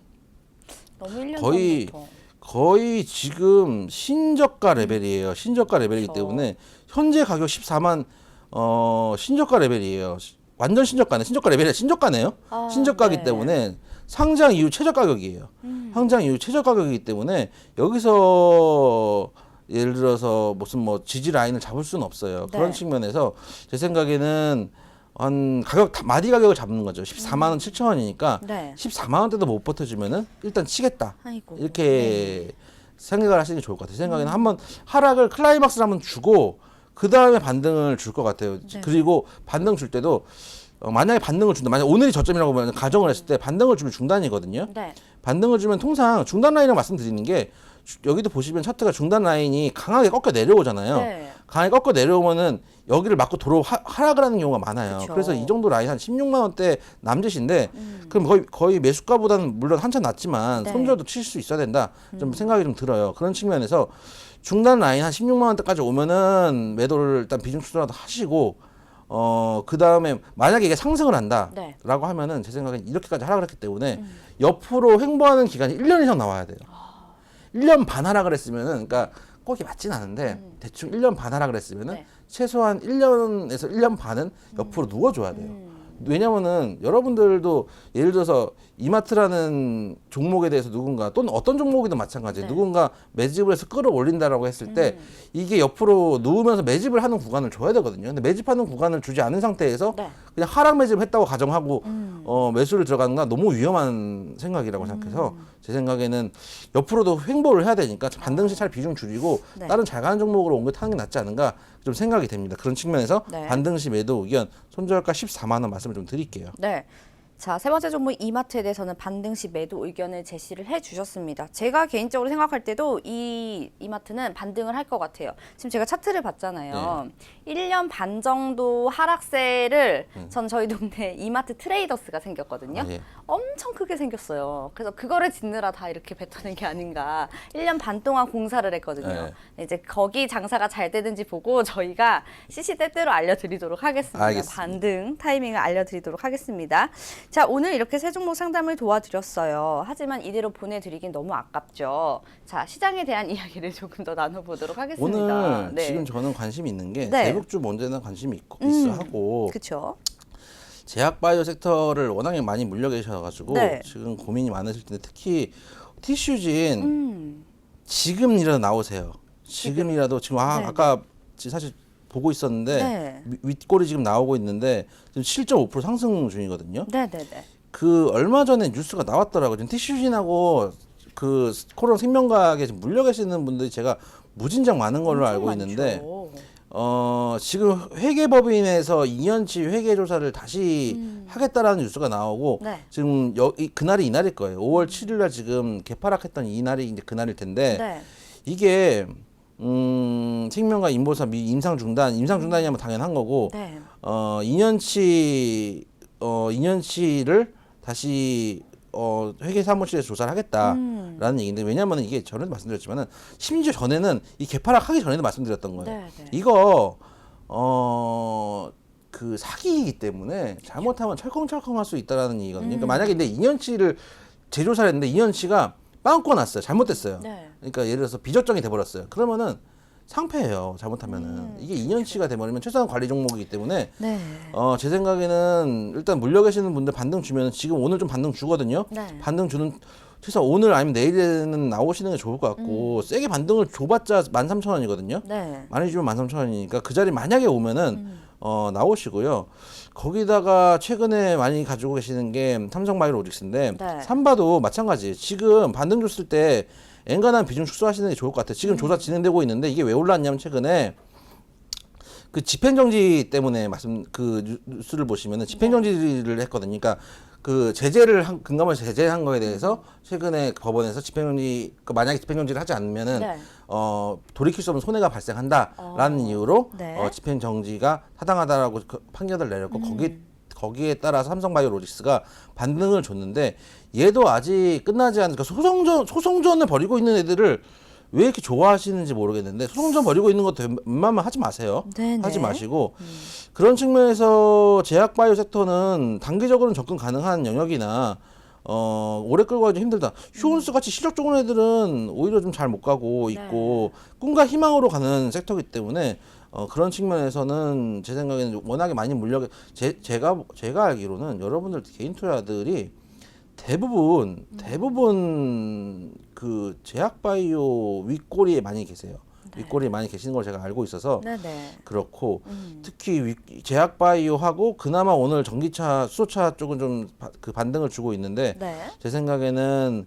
너무 1년 거의 전부터. 거의 지금 신저가 레벨이에요. 신저가 레벨이기 그렇죠. 때문에 현재 가격 14만 신저가 레벨이에요. 완전 신저가네. 신저가 레벨이 신저가네요. 아, 신저가이기 네. 때문에 상장 이후 최저 가격이에요. 상장 이후 최저 가격이기 때문에 여기서 예를 들어서 무슨 뭐 지지 라인을 잡을 수는 없어요. 네. 그런 측면에서 제 생각에는 한 가격 마디 가격을 잡는 거죠. 14만 원 7천 원이니까 네. 14만 원대도 못 버텨주면은 일단 치겠다. 아이고. 이렇게 생각을 하시는 게 좋을 것 같아요. 제 생각에는 한번 하락을 클라이막스를 한번 주고 그 다음에 반등을 줄 것 같아요. 네. 그리고 반등 줄 때도 만약에 반등을 준다. 만약 오늘이 저점이라고 가정을 했을 때 반등을 주면 중단이거든요. 네. 반등을 주면 통상 중단 라인을 말씀드리는 게 여기도 보시면 차트가 중단 라인이 강하게 꺾여 내려오잖아요. 네. 강하게 꺾어 내려오면은 여기를 맞고 도로 하락을 하는 경우가 많아요. 그쵸. 그래서 이 정도 라인 한 16만 원대 남짓인데 그럼 거의 매수가보다는 물론 한참 낮지만 네. 손절도 칠 수 있어야 된다. 좀 생각이 좀 들어요. 그런 측면에서 중단 라인 한 16만 원대까지 오면은 매도를 일단 비중 추천라도 하시고 그 다음에 만약에 이게 상승을 한다라고 네. 하면은 제 생각엔 이렇게까지 하락을 했기 때문에 옆으로 횡보하는 기간이 1년 이상 나와야 돼요. 1년 반 하락을 했으면은 그러니까 꼭 이게 맞진 않은데 대충 1년 반 하락을 했으면은 네. 최소한 1년에서 1년 반은 옆으로 누워줘야 돼요. 왜냐면은 여러분들도 예를 들어서 이마트라는 종목에 대해서 누군가 또는 어떤 종목이든 마찬가지예요. 네. 누군가 매집을 해서 끌어올린다라고 했을 때 이게 옆으로 누우면서 매집을 하는 구간을 줘야 되거든요. 근데 매집하는 구간을 주지 않은 상태에서 네. 그냥 하락 매집을 했다고 가정하고 매수를 들어가는 건 너무 위험한 생각이라고 생각해서 제 생각에는 옆으로도 횡보를 해야 되니까 반등 시차를 비중 줄이고 네. 다른 잘 가는 종목으로 옮겨 타는 게 낫지 않은가 좀 생각이 됩니다. 그런 측면에서 네. 반등 시 매도 의견 손절가 14만 원 말씀을 좀 드릴게요. 네. 자, 세 번째 종목 이마트에 대해서는 반등 시 매도 의견을 제시를 해 주셨습니다. 제가 개인적으로 생각할 때도 이 이마트는 반등을 할 것 같아요. 지금 제가 차트를 봤잖아요. 1년 반 정도 하락세를 전 저희 동네 이마트 트레이더스가 생겼거든요. 아, 예. 엄청 크게 생겼어요. 그래서 그거를 짓느라 다 이렇게 뱉어낸 게 아닌가. 1년 반 동안 공사를 했거든요. 이제 거기 장사가 잘 되는지 보고 저희가 시시때때로 알려드리도록 하겠습니다. 알겠습니다. 반등 타이밍을 알려드리도록 하겠습니다. 자, 오늘 이렇게 세 종목 상담을 도와드렸어요. 하지만 이대로 보내드리긴 너무 아깝죠. 자, 시장에 대한 이야기를 조금 더 나눠보도록 하겠습니다. 오늘 네. 지금 저는 관심이 있는 게 네. 대북주 문제는 관심이 있어 하고 그렇죠. 제약바이오 섹터를 워낙에 많이 물려 계셔가지고 네. 지금 고민이 많으실 텐데 특히 티슈진 지금이라도 나오세요. 지금이라도 지금 네. 아까 사실 보고 있었는데 네. 윗골이 지금 나오고 있는데 지금 7.5% 상승 중이거든요. 네네네. 그 얼마 전에 뉴스가 나왔더라고요. 지금 티슈진하고 그 코로나 생명과학에 지금 물려 계시는 분들이 제가 무진장 많은 걸로 알고 있는데 지금 회계법인에서 2년치 회계 조사를 다시 하겠다라는 뉴스가 나오고 네. 지금 그날이 이날일 거예요. 5월 7일 날 지금 개파락했던 이날이 이제 그날일 텐데 네. 이게 생명과 인보사 임상 중단이냐면 당연한 거고 네. 2년치를 다시 회계 사무실에서 조사를 하겠다라는 얘기인데 왜냐하면 이게 전에도 말씀드렸지만은 심지어 전에는 이 개파락하기 전에도 말씀드렸던 거예요. 네, 네. 이거 그 사기이기 때문에 잘못하면 철컹철컹할 수 있다라는 얘기거든요. 그러니까 만약에 근데 2년치를 재조사를 했는데 2년치가 빵꾸 났어요. 잘못됐어요. 네. 그러니까 예를 들어서 비적정이 돼버렸어요. 그러면은 상패예요. 잘못하면은 이게 2년치가 돼버리면 최소한 관리 종목이기 때문에 네. 제 생각에는 일단 물려 계시는 분들 반등 주면 지금 오늘 좀 반등 주거든요. 네. 반등 주는 최소한 오늘 아니면 내일에는 나오시는 게 좋을 것 같고 세게 반등을 줘봤자 13,000원이거든요. 네. 많이 주면 13,000원이니까 그 자리 만약에 오면은 나오시고요. 거기다가 최근에 많이 가지고 계시는 게 삼성바이오로직스인데 네. 삼바도 마찬가지예요. 지금 반등 줬을 때 엔간한 비중 축소하시는 게 좋을 것 같아요. 지금 조사 진행되고 있는데 이게 왜 올랐냐면 최근에 그 집행정지 때문에 그 뉴스를 보시면은 집행정지를 했거든요. 그러니까 그 금감원 제재한 거에 대해서 최근에 법원에서 집행정지 만약에 집행정지를 하지 않으면은 네. 돌이킬 수 없는 손해가 발생한다라는 이유로 네. 집행정지가 타당하다라고 판결을 내렸고 거기에 따라서 삼성바이오로직스가 반등을 줬는데 얘도 아직 끝나지 않은 그러니까 소송전을 벌이고 있는 애들을 왜 이렇게 좋아하시는지 모르겠는데 소송전 벌이고 있는 것도 웬만하면 하지 마세요. 네네. 하지 마시고 그런 측면에서 제약바이오 섹터는 단기적으로는 접근 가능한 영역이나 오래 끌고 가기 힘들다. 휴온스 같이 실력 좋은 애들은 오히려 좀 잘 못 가고 있고 꿈과 희망으로 가는 섹터이기 때문에 그런 측면에서는 제 생각에는 워낙에 많이 제가 알기로는 여러분들 개인 투자들이 대부분 그 제약바이오 윗꼬리에 많이 계세요. 윗꼬리에 많이 계시는 걸 제가 알고 있어서 네네. 그렇고 특히 제약바이오하고 그나마 오늘 전기차, 수소차 쪽은 좀 그 반등을 주고 있는데 네. 제 생각에는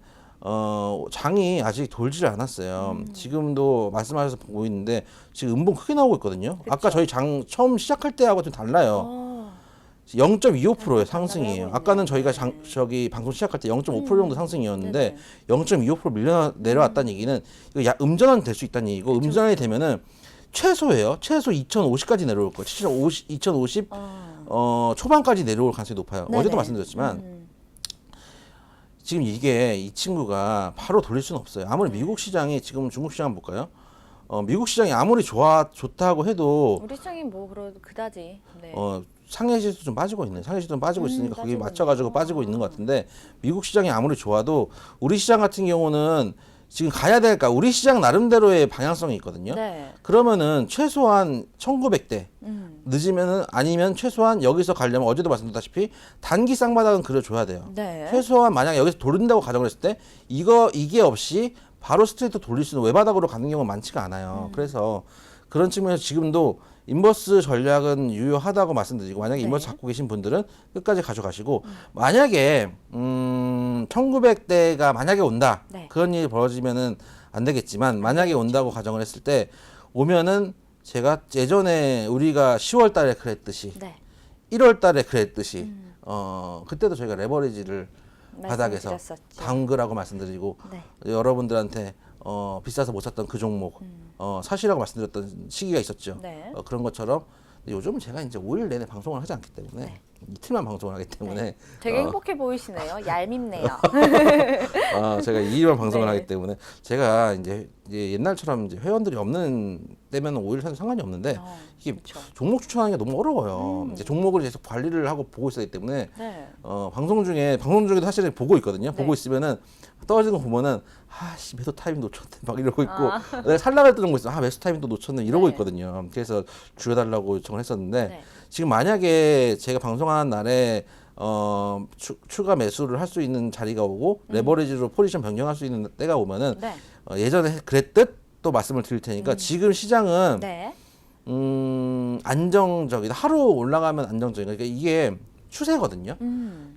장이 아직 돌지를 않았어요. 지금도 말씀하셔서 보고 있는데 지금 음봉 크게 나오고 있거든요. 아까 저희 장 처음 시작할 때하고 좀 달라요. 0.25%의 상승이에요. 있네요. 아까는 저희가 저기 방송 시작할 때 0.5% 정도 상승이었는데 네네. 0.25% 내려왔다는 얘기는 이거 음전환 될 수 있다는 얘기고 음전환이 되면은 최소예요. 최소 2050까지 내려올 거예요. 2050 초반까지 내려올 가능성이 높아요. 네네. 어제도 말씀드렸지만 지금 이 친구가 바로 돌릴 수는 없어요. 아무리 미국 시장이 지금 중국 시장 볼까요? 미국 시장이 아무리 좋다고 해도 우리 시장이 뭐 그다지. 네. 상해 지수 좀 빠지고 있네. 상해 지수 좀 빠지고 있으니까 거기 빠지고 맞춰가지고 있네요. 빠지고 있는 것 같은데 미국 시장이 아무리 좋아도 우리 시장 같은 경우는 지금 가야 될까? 우리 시장 나름대로의 방향성이 있거든요. 네. 그러면은 최소한 1900대 늦으면은 아니면 최소한 여기서 가려면 어제도 말씀드렸다시피 단기 쌍바닥은 그려줘야 돼요. 네. 최소한 만약에 여기서 돌린다고 가정을 했을 때 이게 없이 바로 스트레이트 돌릴 수 있는 외바닥으로 가는 경우가 많지가 않아요. 그래서 그런 측면에서 지금도 인버스 전략은 유효하다고 말씀드리고 만약에 인버스 갖고 계신 분들은 끝까지 가져가시고 만약에 1900대가 만약에 온다. 네. 그런 일이 벌어지면은 안 되겠지만 만약에 온다고 가정을 했을 때 오면은 제가 예전에 우리가 10월 달에 그랬듯이 네. 1월 달에 그랬듯이 그때도 저희가 레버리지를 바닥에서 말씀드렸었죠. 담그라고 말씀드리고 네. 여러분들한테 비싸서 못 샀던 그 종목 사시라고 말씀드렸던 시기가 있었죠. 네. 그런 것처럼 요즘은 제가 이제 5일 내내 방송을 하지 않기 때문에 이틀만 방송을 하기 때문에 되게 행복해 보이시네요. 얄밉네요. 제가 2일만 방송을 네. 하기 때문에 제가 이제 옛날처럼 이제 회원들이 없는 때면 5일 사도 상관이 없는데 이게 그렇죠. 종목 추천하는 게 너무 어려워요. 이제 종목을 계속 관리를 하고 보고 있어야 되기 때문에 네. 방송 중에도 사실은 보고 있거든요. 네. 보고 있으면은 떨어지는 거 보면은 아씨 매도 타이밍 놓쳤네 막 이러고 있고 내가 살라고 했던 거 있어. 매수 타이밍 또 놓쳤네 이러고 네. 있거든요. 그래서 줄여달라고 요청을 했었는데 네. 지금 만약에 제가 방송하는 날에 추가 매수를 할 수 있는 자리가 오고 레버리지로 포지션 변경할 수 있는 때가 오면은 네. 예전에 그랬듯 또 말씀을 드릴 테니까 지금 시장은 네. 안정적이다. 하루 올라가면 안정적이다. 그러니까 이게 추세거든요.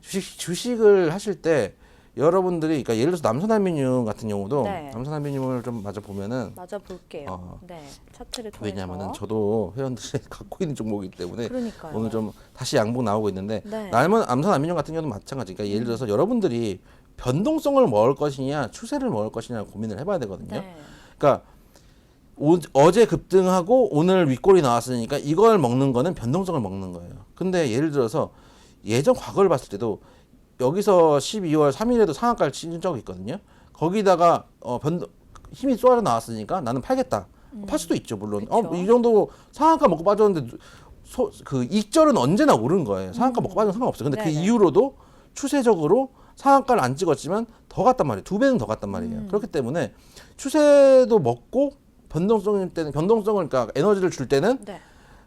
주식을 하실 때 여러분들이 그러니까 예를 들어서 남선알미늄 같은 경우도 네. 남선알미늄을 좀 맞아 보면은 맞아 볼게요. 네. 차트를 통해서. 왜냐하면은 저도 회원들이 갖고 있는 종목이기 때문에 그러니까요. 오늘 좀 다시 양봉 나오고 있는데 네. 남선알미늄 같은 경우도 마찬가지. 그러니까 예를 들어서 여러분들이 변동성을 먹을 것이냐 추세를 먹을 것이냐 고민을 해봐야 되거든요. 네. 그러니까 어제 급등하고 오늘 윗골이 나왔으니까 이걸 먹는 거는 변동성을 먹는 거예요. 근데 예를 들어서 예전 과거를 봤을 때도 여기서 12월 3일에도 상한가를 친 적이 있거든요. 거기다가 힘이 쏘아 나왔으니까 나는 팔겠다. 팔 수도 있죠, 물론. 그쵸. 이 정도 상한가 먹고 빠졌는데 그 익절은 언제나 오른 거예요. 상한가 먹고 빠져도 상관없어요. 근데 그 네네. 이후로도 추세적으로 상한가를 안 찍었지만 더 갔단 말이에요. 2배는 더 갔단 말이에요. 그렇기 때문에 추세도 먹고 변동성을 그러니까 에너지를 줄 때는 네.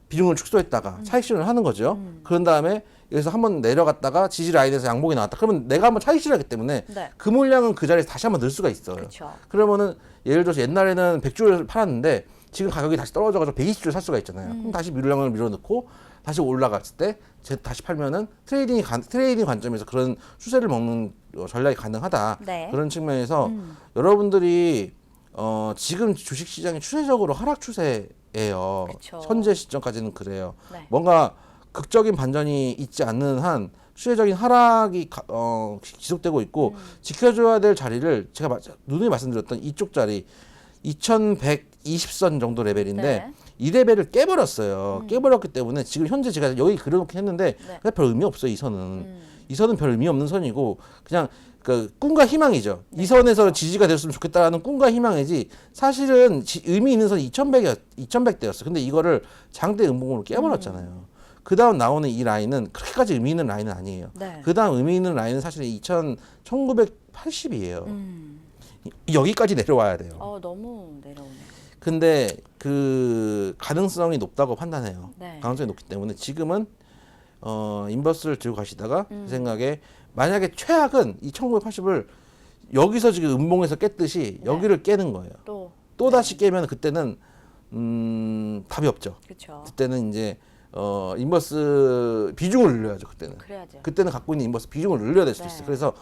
비중을 축소했다가 차익 실현을 하는 거죠. 그런 다음에 여기서 한번 내려갔다가 지지 라인에서 양봉이 나왔다. 그러면 내가 한번 차익 실현하기 때문에 네. 그 물량은 그 자리에서 다시 한번 넣을 수가 있어요. 그렇죠. 그러면은 예를 들어서 옛날에는 100주를 팔았는데 지금 가격이 다시 떨어져가지고 120주를 살 수가 있잖아요. 그럼 다시 물량을 밀어넣고 다시 올라갔을 때 다시 팔면은 트레이딩 관점에서 그런 추세를 먹는 전략이 가능하다. 네. 그런 측면에서 여러분들이 지금 주식 시장이 추세적으로 하락 추세예요. 그쵸. 현재 시점까지는 그래요. 네. 뭔가 극적인 반전이 있지 않는 한 추세적인 하락이 지속되고 있고 지켜줘야 될 자리를 제가 누누이 말씀드렸던 이쪽 자리 2120선 정도 레벨인데 네. 이 레벨을 깨버렸어요. 깨버렸기 때문에 지금 현재 제가 여기 그려놓긴 했는데 네. 별 의미 없어요. 이 선은 이 선은 별 의미 없는 선이고 그냥 그 꿈과 희망이죠. 이 선에서 지지가 됐으면 좋겠다는 꿈과 희망이지 사실은 의미 있는 선이 2100대였어. 근데 이거를 장대 음봉으로 깨버렸잖아요. 그 다음 나오는 이 라인은 그렇게까지 의미 있는 라인은 아니에요. 네. 그 다음 의미 있는 라인은 사실은 1980이에요. 여기까지 내려와야 돼요. 너무 내려오네. 근데 그 가능성이 높다고 판단해요. 네. 가능성이 높기 때문에 지금은 인버스를 들고 가시다가 제 생각에 만약에 최악은 이 1980을 여기서 지금 음봉에서 깼듯이 여기를 깨는 거예요. 또 다시 깨면 그때는 답이 없죠. 그렇죠. 그때는 이제 인버스 비중을 늘려야죠. 그래야죠. 그때는 갖고 있는 인버스 비중을 늘려야 될 수도 네. 있어요. 그래서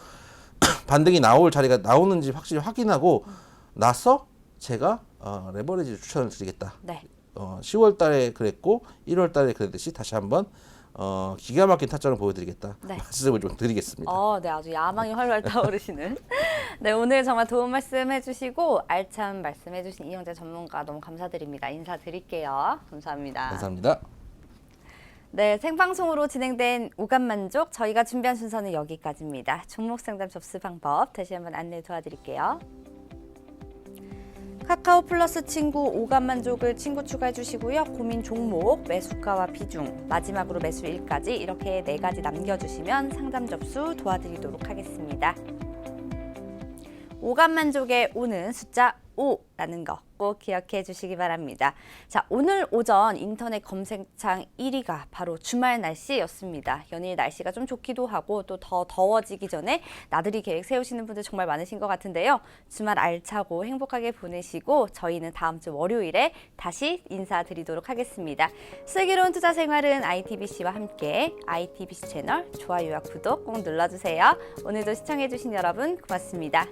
반등이 나올 자리가 나오는지 확실히 확인하고 나서 제가 레버리지 추천을 드리겠다. 네. 10월 달에 그랬고 1월 달에 그랬듯이 다시 한번 기가 막힌 타점을 보여드리겠다. 네. 말씀을 좀 드리겠습니다. 네, 아주 야망이 활활 타오르시는. 네, 오늘 정말 도움 말씀해주시고 알찬 말씀해주신 이영재 전문가 너무 감사드립니다. 인사드릴게요. 감사합니다. 감사합니다. 네, 생방송으로 진행된 오감만족 저희가 준비한 순서는 여기까지입니다. 종목 상담 접수 방법 다시 한번 안내 도와드릴게요. 카카오 플러스 친구 오감만족을 친구 추가해 주시고요. 고민 종목, 매수가와 비중, 마지막으로 매수일까지 이렇게 4가지 남겨주시면 상담 접수 도와드리도록 하겠습니다. 오감만족의 오는 숫자 5라는 거 꼭 기억해 주시기 바랍니다. 자, 오늘 오전 인터넷 검색창 1위가 바로 주말 날씨였습니다. 연일 날씨가 좀 좋기도 하고 또 더 더워지기 전에 나들이 계획 세우시는 분들 정말 많으신 것 같은데요. 주말 알차고 행복하게 보내시고 저희는 다음 주 월요일에 다시 인사드리도록 하겠습니다. 슬기로운 투자 생활은 ITBC와 함께 ITBC 채널 좋아요와 구독 꼭 눌러주세요. 오늘도 시청해 주신 여러분 고맙습니다.